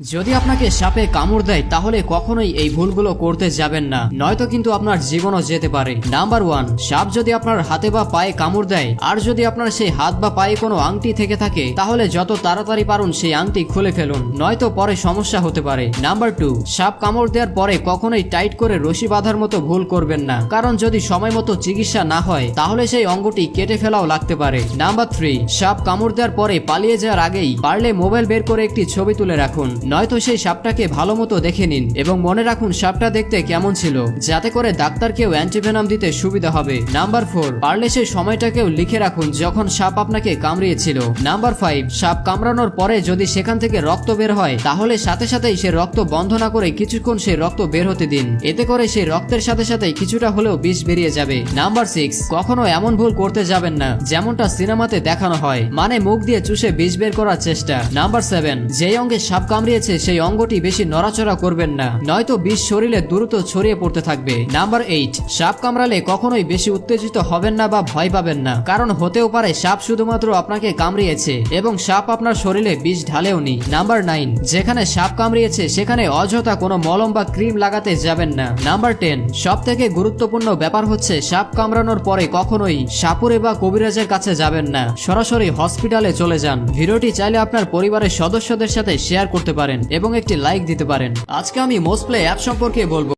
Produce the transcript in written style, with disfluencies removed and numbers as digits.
যদি আপনাকে সাপে কামড় দেয় তাহলে কখনোই এই ভুলগুলো করতে যাবেন না, নয়তো কিন্তু আপনার জীবনও যেতে পারে। নাম্বার 1, সাপ যদি আপনার হাতে বা পায়ে কামড় দেয় আর যদি আপনার সেই হাত বা পায়ে কোনো আংটি থেকে থাকে তাহলে যত তাড়াতাড়ি পারুন সেই আংটি খুলে ফেলুন, নয়তো পরে সমস্যা হতে পারে। নাম্বার 2, সাপ কামড় দেওয়ার পরে কখনোই টাইট করে রশি বাঁধার মতো ভুল করবেন না, কারণ যদি সময় মতো চিকিৎসা না হয় তাহলে সেই অঙ্গটি কেটে ফেলাও লাগতে পারে। নাম্বার 3, সাপ কামড় দেওয়ার পরে পালিয়ে যাওয়ার আগেই পারলে মোবাইল বের করে একটি ছবি তুলে রাখুন, নয়তো সেই সাপটাকে ভালো মতো দেখে নিন এবং মনে রাখুন সাপটা দেখতে কেমন ছিল, যাতে করে ডাক্তারকেও অ্যান্টিভেনম দিতে সুবিধা হবে। নাম্বার 4, পারলে সেই সময়টাকেও লিখে রাখুন যখন সাপ আপনাকে কামড়িয়েছিল। নাম্বার 5, সাপ কামড়ানোর পরে যদি সেখান থেকে রক্ত বের হয় তাহলে সাথে সাথেই সে রক্ত বন্ধ না করে কিছুক্ষণ সেই রক্ত বের হতে দিন, এতে করে সেই রক্তের সাথে সাথে কিছুটা হলেও বিষ বেরিয়ে যাবে। নাম্বার 6, কখনো এমন ভুল করতে যাবেন না যেমনটা সিনেমাতে দেখানো হয়, মানে মুখ দিয়ে চুষে বিষ বের করার চেষ্টা। নাম্বার 7, যেই অঙ্গে সাপ কামড়িয়েছে সেই অঙ্গটি বেশি নড়াচড়া করবেন না, নয়তো বিষ শরীরে দ্রুত ছড়িয়ে পড়তে থাকবে। নাম্বার 8, সাপ কামড়ালে কখনোই বেশি উত্তেজিত হবেন না বা ভয় পাবেন না, কারণ হতেও পারে সাপ শুধুমাত্র আপনাকে কামড়িয়েছে এবং সাপ আপনার শরীরে বিষ ঢালেওনি। নাম্বার 9, যেখানে সাপ কামড়িয়েছে সেখানে অযথা কোনো মলম বা ক্রিম লাগাতে যাবেন না। নাম্বার 10, সব থেকে গুরুত্বপূর্ণ ব্যাপার হচ্ছে সাপ কামড়ানোর পরে কখনোই সাপুরে বা কবিরাজের কাছে যাবেন না, সরাসরি হসপিটালে চলে যান। ভিডিওটি চাইলে আপনার পরিবারের সদস্যদের সাথে শেয়ার করতে পারেন এবং একটি লাইক দিতে পারেন। আজকে আমি মোস্টপ্লে অ্যাপ সম্পর্কে বলবো।